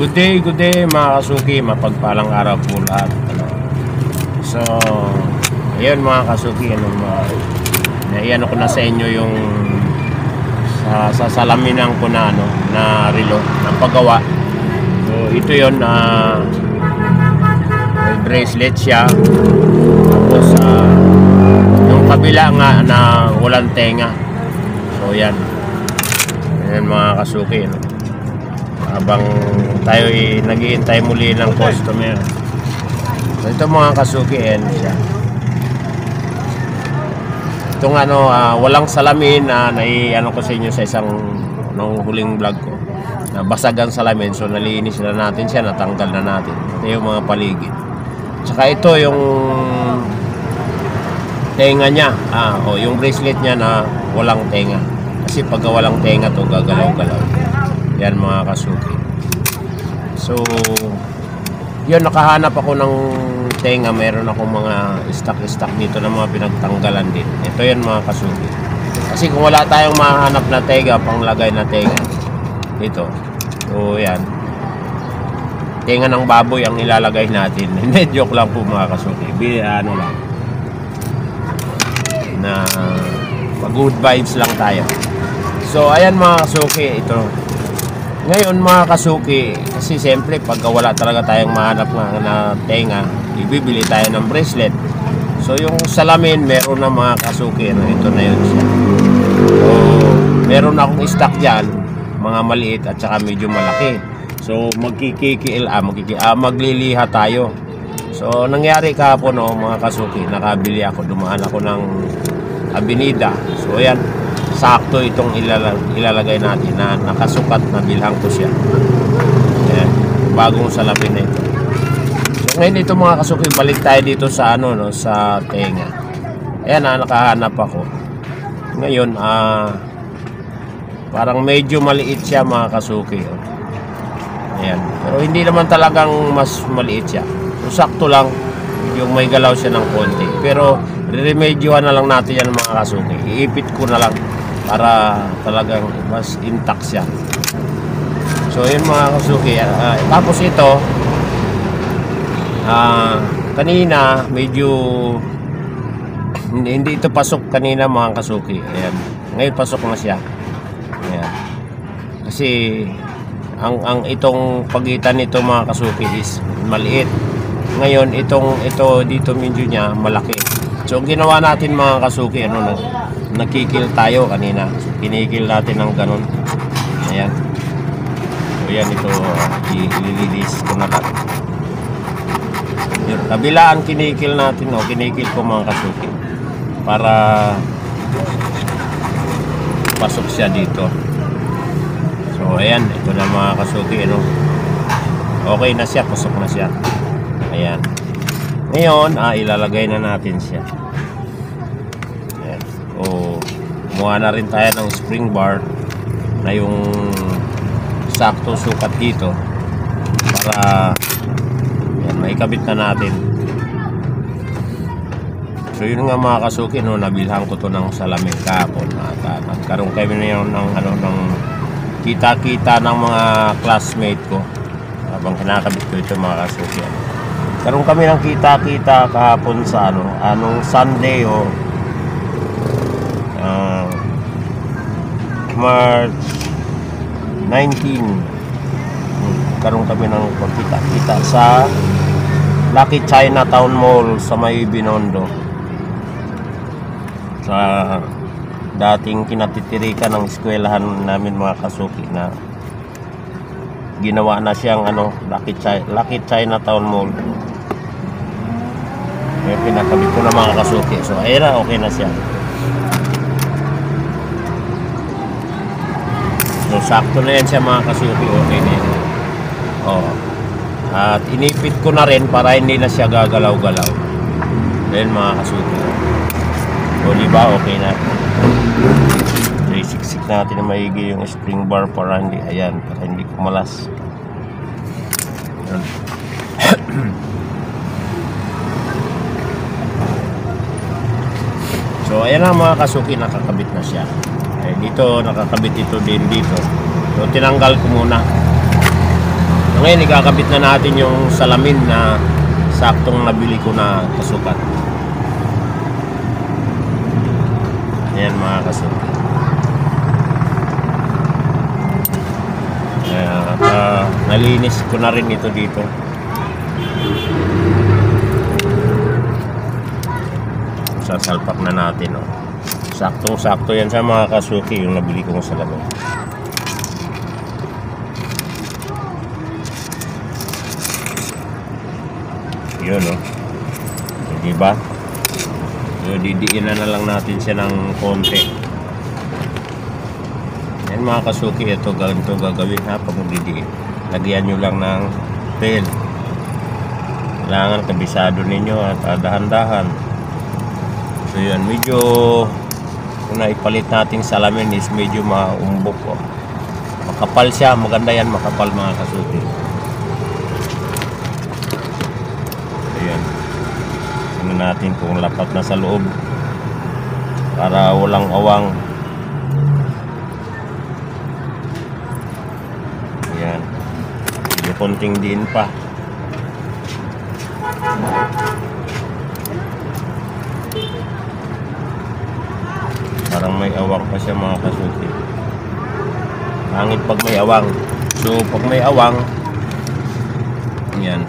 Good day mga kasuki, mapagpalang araw po lahat. So, ayun mga kasuki, naiyan ko na sa inyo yung sa salaminan ko na na relo ng paggawa. So, ito yon na bracelet siya. Tapos yung kabila nga na walang tenga. So, yan mga kasuki, habang tayo naghihintay muli ng customer. So ito mga kasuki, siya. Itong walang salamin na ko sa inyo sa isang huling vlog ko. Nabasagan salamin, so nalinis na natin siya, natanggal na natin. Ito yung mga paligid. Tsaka ito yung tenga niya, yung bracelet niya na walang tenga. Kasi pag walang tenga to, gagalaw-galaw. Yan mga kasuki. So yun, nakahanap ako ng tenga. Meron akong mga stock dito ng mga pinagtanggalan din. Ito yan mga kasuki. Kasi kung wala tayong mahanap na tenga, panglagay na tenga dito, so yan, tenga ng baboy ang ilalagay natin. Hindi, joke lang po mga kasuki. Lang na good vibes lang tayo. So ayan mga kasuki, ito ngayon mga kasuki, kasi siyempre pagka wala talaga tayong mahanap na tenga, ibibili tayo ng bracelet. So yung salamin meron na mga kasuki, ito na yun siya. So meron akong stock dyan, mga maliit at saka medyo malaki. So magliliha tayo. So nangyari kahapon mga kasuki, nakabili ako, dumaan ako ng Avenida. So ayan, sakto itong ilalagay natin na nakasukat, na bilhang ko siya. Ayan, bagong salamin na ito. So ngayon ito mga kasuki, balik tayo dito sa sa tenga. Ayan, nakahanap ako. Ngayon parang medyo maliit siya mga kasuki. Ayan, pero hindi naman talagang mas maliit siya. So sakto lang, yung may galaw siya ng konti. Pero remedyohan na lang natin yan mga kasuki. Iipit ko na lang para talagang mas intact siya. So yun mga kasuki. Tapos ito kanina medyo hindi ito pasok kanina mga kasuki. Ayan, ngayon pasok na siya. Ayan. Kasi ang itong pagitan nito mga kasuki is maliit. Ngayon ito dito medyo niya malaki. So ginawa natin mga kasuki, nakikil tayo kanina. So, kinikil natin ng ganun. Ayan. So yan, ito ililinis ko na lang. Yung kabilaan kinikil natin, kinikil ko mga kasuki para pasok siya dito. So ayan, ito na mga kasuki, okay na siya, pasok na siya. Ayan. Ngayon, ilalagay na natin siya. Ayan. O, kumuha na rin tayo ng spring bar na yung sakto sukat dito para ayan, maikabit na natin. So yun nga mga kasuki, nabilhan ko to ng salamin kahapon. Nagkaroon kami na yun ng kita-kita ng mga classmate ko habang kinakabit ko ito mga kasuki. Karoon kami ng kita-kita kahapon sa anong Sunday March 19. Karoon kami ng kita-kita sa Lucky Chinatown Mall sa May Binondo, sa dating kinatitirikan ng eskwelahan namin mga kasuki, na ginawa na siyang Lucky Chinatown Mall. May pinakabit ko na mga kasuki. So ayun na, okay na siya. So sakto na yan siya mga kasuki, okay na yan. At inipit ko na rin para hindi na siya gagalaw-galaw. Then mga kasuki, so diba okay na. So isiksik natin na maigi yung spring bar para hindi, para hindi kumalas. So ayan na mga kasuki, nakakabit na siya. Dito nakakabit ito din dito. So tinanggal ko muna. Ngayon, ikakabit na natin yung salamin na saktong nabili ko na kasukat. Ayan mga kasukat. Nalinis ko na rin ito dito. Sasalpak na natin, oh. Saktong-sakto yan sa mga kasuki yung nabili kong salamin. Yun, oh. Diba? So, didiinan na lang natin siya ng konti. Yan mga kasuki, ito ganito gagawin ha pag magdidiin. Lagyan nyo lang ng pen. Kailangan kabisado ninyo at dahan-dahan. So yun, medyo kung naipalit natin salamin is medyo maumbok, oh. Makapal siya, maganda yan, makapal mga kasuki. Ayan. Tingnan natin kung lapat na sa loob para walang awang. Ayan. Medyo konting din pa. Parang may awang pa siya mga kasuki. Pangit pag may awang. So pag may awang, yan,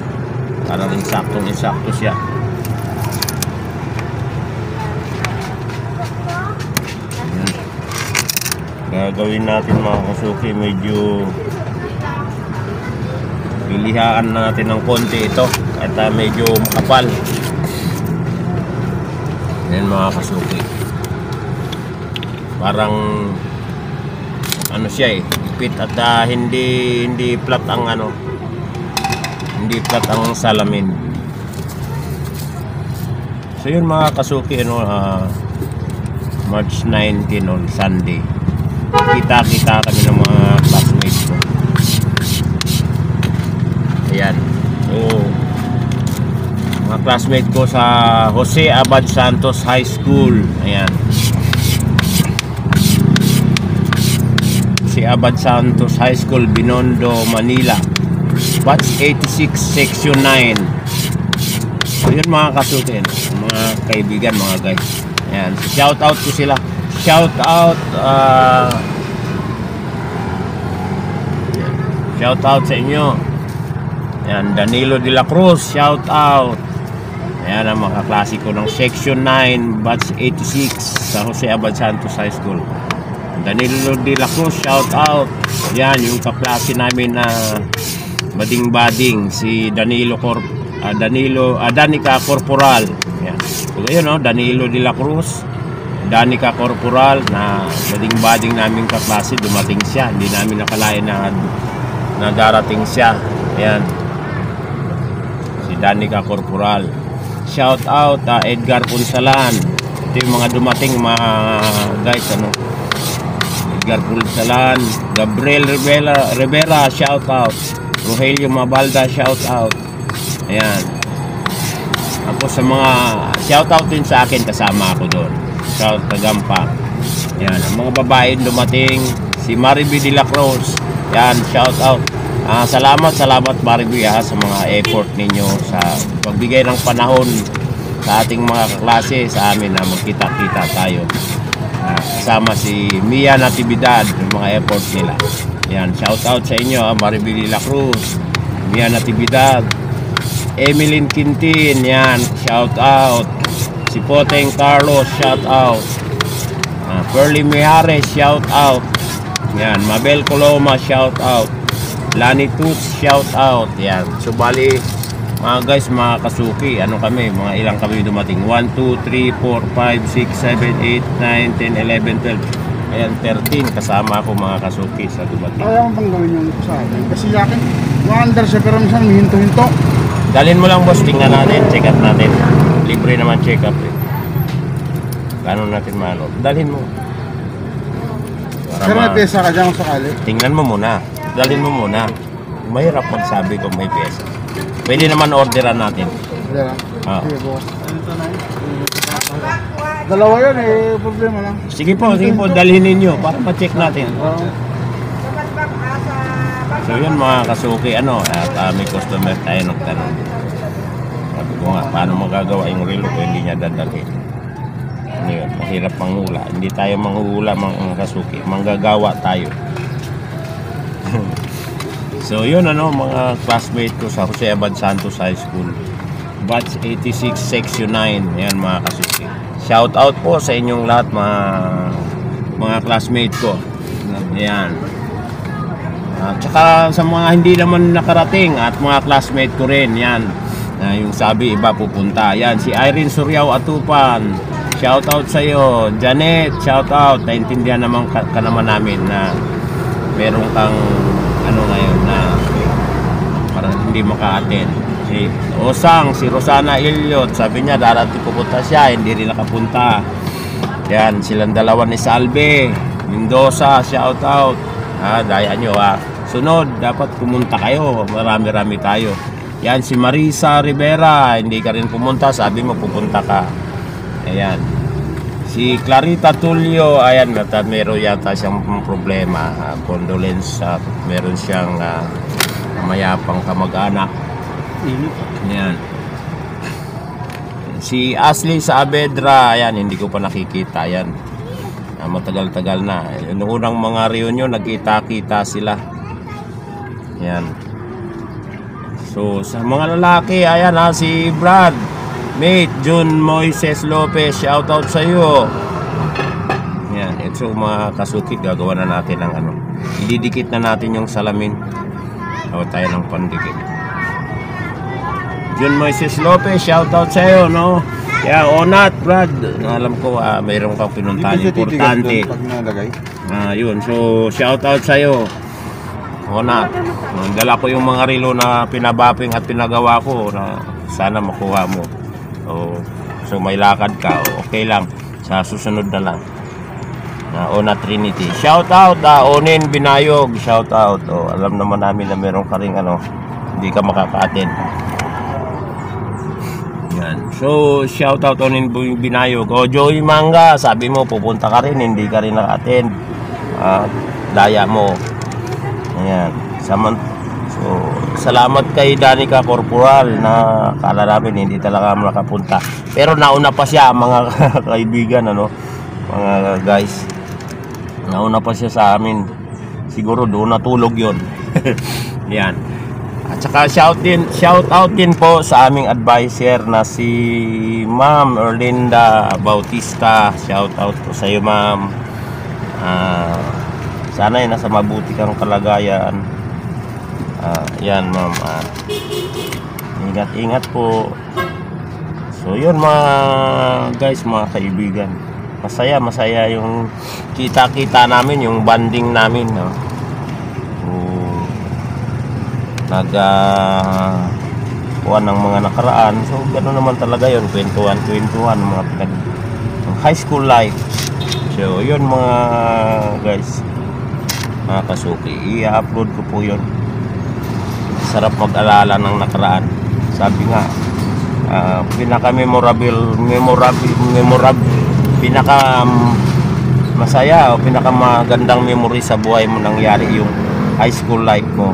parang insaktong-insakto siya. Yan. Gagawin natin mga kasuki, medyo lilihaan natin ng konti ito at medyo makapal. Yan mga kasuki. Parang ano siya ipit at hindi flat ang hindi flat ang salamin. So yun mga kasuki, March 19 on Sunday. Kita kami ng mga classmates ko. Ayan. So mga classmates ko sa Jose Abad Santos High School. Ayan. Si Abad Santos High School, Binondo, Manila, batch 86, section 9. So yun mga kasukin, mga kaibigan, mga guys. Ayan, shout out ko sila. Shout out sa inyo. Ayan, Danilo de la Cruz, shout out. Ayan ang mga klasiko ng section 9, batch 86 sa Jose Abad Santos High School. Danilo de la Cruz, shout out. Yan yung kaklase namin na bading-bading, si Danica Corporal. Yan. So yun, Danilo de la Cruz, Danica Corporal, na bading-bading naming kaklase. Dumating siya, hindi namin nakalain na darating siya. Ayan, si Danica Corporal. Shout out Edgar Punsalan. Ito yung mga dumating mga guys, Edgar Punsalan, Gabriel Rivera, shout out. Rogelio Mabalda, shout out. Ayan. Tapos sa mga shout out din sa akin, kasama ako doon. Shout Tagampa. Ayan, ang mga babae dumating, si Mariby de la Cruz. Ayan, shout out. Salamat Mariby sa mga effort ninyo sa pagbigay ng panahon sa ating mga kaklase, sa amin na magkita-kita tayo. Kasama si Mia Natividad, yung mga effort nila. Yan, shout out sa inyo, Mariby de la Cruz, Mia Natividad, Emeline Quintin, yan, shout out. Si Poteng Carlos, shout out. Pearly Mijares, shout out. Yan, Mabel Coloma, shout out. Lani Toots, shout out. Yan, so bali mga guys, mga kasuki, kami, mga ilang kami dumating? 1, 2, 3, 4, 5, 6, 7, 8, 9, 10, 11, 12. Ayan, 13 kasama ako mga kasuki sa dumating. Ayaw bang gawin yung sa akin? Kasi yakin, ma-under siya pero minsan may hinto-hinto. Dalhin mo lang boss, tingnan natin, check up natin. Libre naman check up Gano'n natin maano. Dalhin mo. Pero may pesa ka dyan kung sakali? Tingnan mo muna. Dalhin mo muna. Mahirap magsabi kung may pesa. Pwede naman orderan natin. Sige po. Dalawa yun problema lang. Sige po, dalhin ninyo para ma-check natin. So yun mga kasuki, at may customer tayo nagtanong. Sabi ko nga, paano magagawa yung relo kung hindi niya dadalhin? Ano yun, mahirap manghula. Hindi tayo manghula mga kasuki, manggagawa tayo. So yun mga classmate ko sa Jose Abad Santos High School, Batch 86 Section 9. Yan mga kasuki. Shout out po sa inyong lahat mga classmate ko. Yan. At saka sa mga hindi naman nakarating at mga classmate ko rin, yan. Yung sabi iba pupunta. Yan, si Irene Suryaw Atupan. Shout out sa iyo. Janet, shout out. Naintindihan naman ka naman namin na meron kang ngayon na parang hindi maka-attend. Si Osang, si Rosana Iliot, sabi niya darating pupunta siya, hindi rin nakapunta. Yan, silang dalawa ni Salve Mendoza, shout out. Daya nyo Sunod, dapat pumunta kayo. Marami-rami tayo. Yan, si Marisa Rivera. Hindi ka rin pumunta. Sabi mo, pupunta ka. Ayan. Si Clarita Tulio. Ayan, meron yata siyang problema. Condolence. Meron siyang mayapang kamag-anak. Ayan. Si Ashley Saavedra. Ayan, hindi ko pa nakikita. Ayan. Matagal-tagal na. Noong unang mga reunion, nagkita-kita sila. Yan. So sa mga lalaki, ayan si Brad, mate, June Moises Lopez, shout out sa iyo. Yan, ito mga kasuki, gagawa na natin ng ididikit na natin yung salamin. Gawa tayo ng pandikit. June Moises Lopez, shout out sa iyo, Yeah, Onat, Brad. Alam ko mayroon kang pinuntahan importante. Yun. So shout out sa iyo. Onat. Dala ko yung mga relo na pinabaping at pinagawa ko na sana makuha mo. So may lakad ka, okay lang. Sa susunod na lang. Onat Trinity. Shout out Onin Binayog, shout out. Alam naman namin na meron ka ring hindi ka makaka-attend. Yan. So shout out Onin Binayog. Joey Manga, sabi mo pupunta ka rin, hindi ka rin naka-attend. Daya mo. Ayan. So, salamat kay Danica Corporal na kala namin hindi talaga nakapunta. Pero nauna pa siya mga kaibigan, mga guys. Nauna pa siya sa amin. Siguro doon natulog yon. Yan. At saka shout out din po sa aming advisor na si Ma'am Erlinda Bautista. Shout out po sa iyo, Ma'am. Sana nasa mabuti kang kalagayan. Yan, Ma'am. Ingat-ingat po. So yun mga guys, mga kaibigan. Masaya yung kita-kita namin, yung banding namin. Kuha ng mga nakaraan. So gano'n naman talaga yun, kwentuhan mga high school life. So yun mga guys, mga kasuki, i-upload ko po yun. Sarap mag-alala ng nakaraan. Sabi nga, pinaka-memorable, pinaka masaya o pinaka-magandang memory sa buhay mo nangyari yung high school life mo.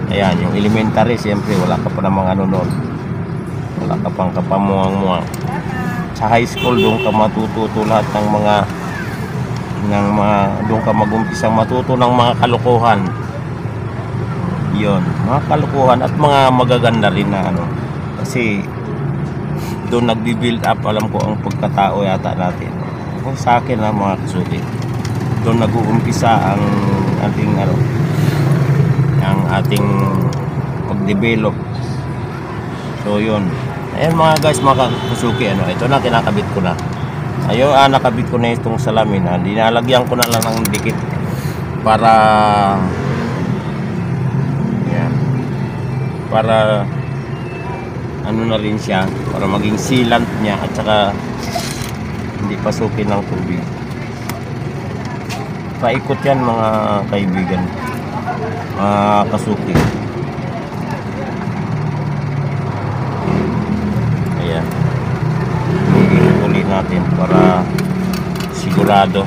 Ayan, yung elementary, siyempre wala ka pa namang noon. Wala ka pang kapamuang-muang. Sa high school, doon ka matututo lahat ng mga doon ka mag-umpisang matuto ng mga kalokohan. Yon, mga kalokohan at mga magaganda rin na kasi doon nagbi-build up, alam ko, ang pagkatao yata natin. Kung sa akin mga kasuki, doon nag-uumpisa ang ating pag-develop. So yun. Ayan mga guys, mga kasuki, ito na, kinakabit ko na. Nakabit ko na itong salamin. Dinalagyan ko na lang ng dikit para na rin siya, para maging sealant niya at saka hindi pasukin ng tubig. Paikot yan mga kaibigan, mga kasuki. Ayan, iikot ulit natin para sigurado.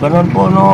ganun po, no.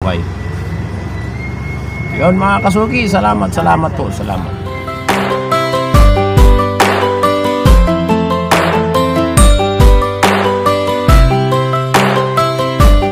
Okay. Yun mga kasuki, salamat po, salamat.